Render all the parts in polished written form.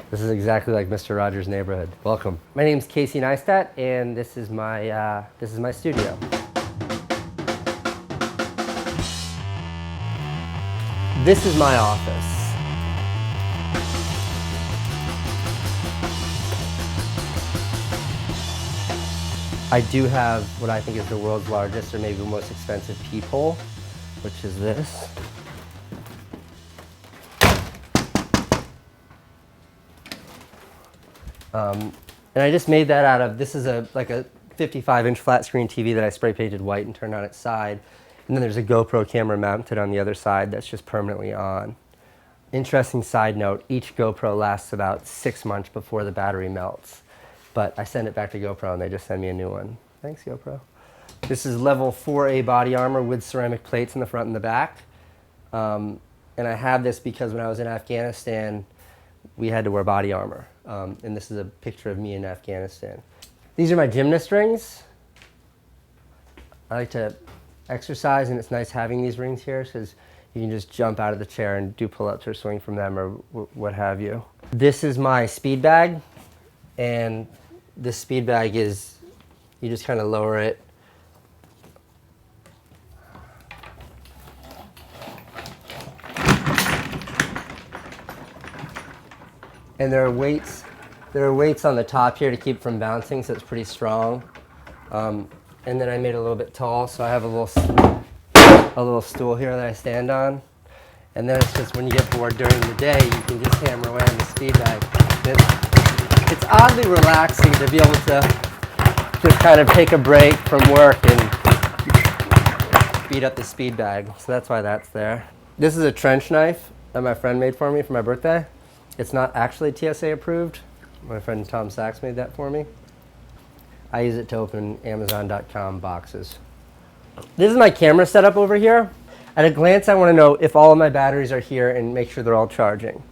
This is exactly like Mr. Rogers' Neighborhood. Welcome. My name's Casey Neistat, and this is my studio. This is my office. I do have what I think is the world's largest, or maybe the most expensive peephole, which is this. And I just made that out of, this is like a 55-inch flat screen TV that I spray painted white and turned on its side. And then there's a GoPro camera mounted on the other side that's just permanently on. Interesting side note, each GoPro lasts about 6 months before the battery melts. But I send it back to GoPro and they just send me a new one. Thanks, GoPro. This is level 4A body armor with ceramic plates in the front and the back. And I have this because when I was in Afghanistan, we had to wear body armor. And this is a picture of me in Afghanistan. These are my gymnast rings. I like to exercise, and it's nice having these rings here because you can just jump out of the chair and do pull-ups or swing from them or what have you. This is my speed bag, and this speed bag is, you just kind of lower it. And there are weights on the top here to keep from bouncing, so it's pretty strong. And then I made it a little bit tall, so I have a little stool here that I stand on. And then it's just when you get bored during the day, you can just hammer away on the speed bag. It's oddly relaxing to be able to just kind of take a break from work and beat up the speed bag. So that's why that's there. This is a trench knife that my friend made for me for my birthday. It's not actually TSA approved. My friend Tom Sachs made that for me. I use it to open Amazon.com boxes. This is my camera setup over here. At a glance, I want to know if all of my batteries are here and make sure they're all charging.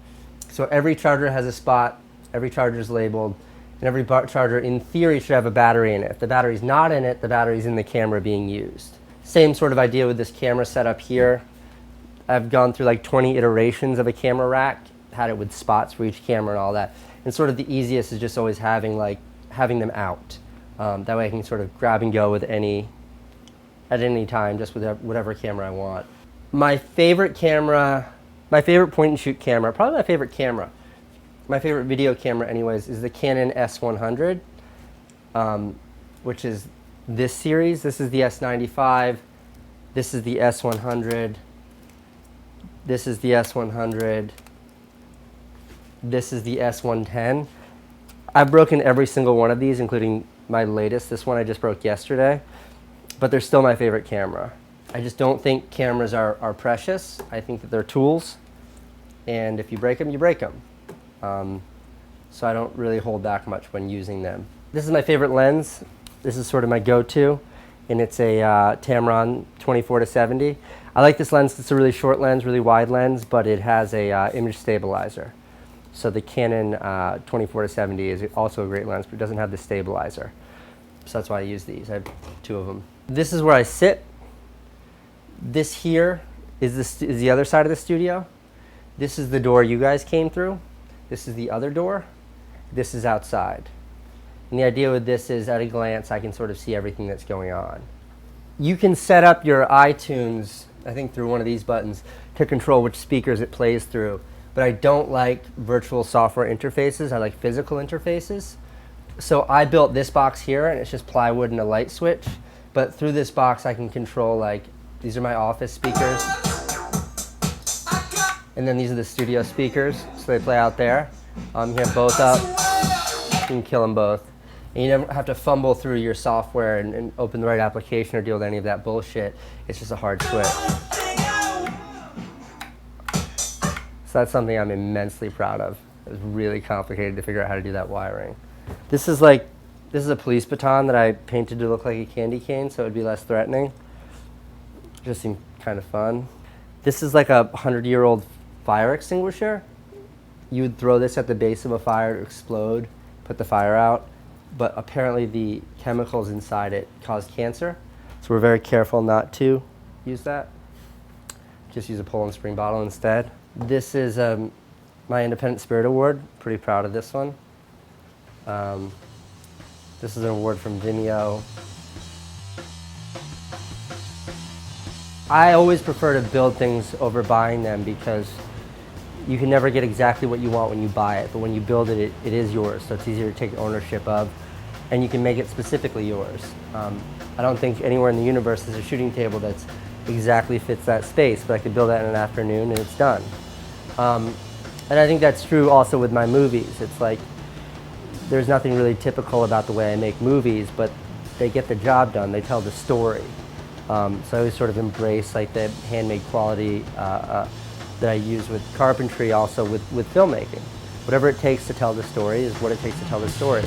So every charger has a spot, every charger is labeled, and every charger in theory should have a battery in it. If the battery's not in it, the battery's in the camera being used. Same sort of idea with this camera setup here. I've gone through like 20 iterations of a camera rack, had it with spots for each camera and all that. And sort of the easiest is just always having them out. That way I can sort of grab and go with at any time, just with whatever camera I want. My favorite camera, my favorite point and shoot camera, probably my favorite video camera anyways, is the Canon S100, which is this series. This is the S95, this is the S100, this is the S100, this is the S110. I've broken every single one of these, including my latest. This one I just broke yesterday, but they're still my favorite camera. I just don't think cameras are precious. I think that they're tools, and if you break them, you break them. So I don't really hold back much when using them. This is my favorite lens. This is sort of my go-to, and it's a Tamron 24-70. I like this lens. It's a really short lens, really wide lens, but it has a image stabilizer. So the Canon 24-70 is also a great lens, but it doesn't have the stabilizer. So that's why I use these. I have 2 of them. This is where I sit. This here is the other side of the studio. This is the door you guys came through. This is the other door. This is outside. And the idea with this is, at a glance, I can sort of see everything that's going on. You can set up your iTunes, I think through one of these buttons, to control which speakers it plays through. But I don't like virtual software interfaces. I like physical interfaces. So I built this box here, and it's just plywood and a light switch. But through this box, I can control, like, these are my office speakers. And then these are the studio speakers, so they play out there. You have both up. You can kill them both. And you never have to fumble through your software and open the right application or deal with any of that bullshit. It's just a hard switch. So that's something I'm immensely proud of. It was really complicated to figure out how to do that wiring. This is a police baton that I painted to look like a candy cane so it would be less threatening. It just seemed kind of fun. This is like a 100-year-old fire extinguisher. You would throw this at the base of a fire to explode, put the fire out, but apparently the chemicals inside it cause cancer. So we're very careful not to use that. Just use a Poland Spring bottle instead. This is my Independent Spirit Award. Pretty proud of this one. This is an award from Vimeo. I always prefer to build things over buying them because you can never get exactly what you want when you buy it, but when you build it, it is yours, so it's easier to take ownership of, and you can make it specifically yours. I don't think anywhere in the universe there's a shooting table that exactly fits that space, but I could build that in an afternoon and it's done. And I think that's true also with my movies. It's like, there's nothing really typical about the way I make movies, but they get the job done, they tell the story. So I always sort of embrace like the handmade quality that I use with carpentry, also with filmmaking. Whatever it takes to tell the story is what it takes to tell the story.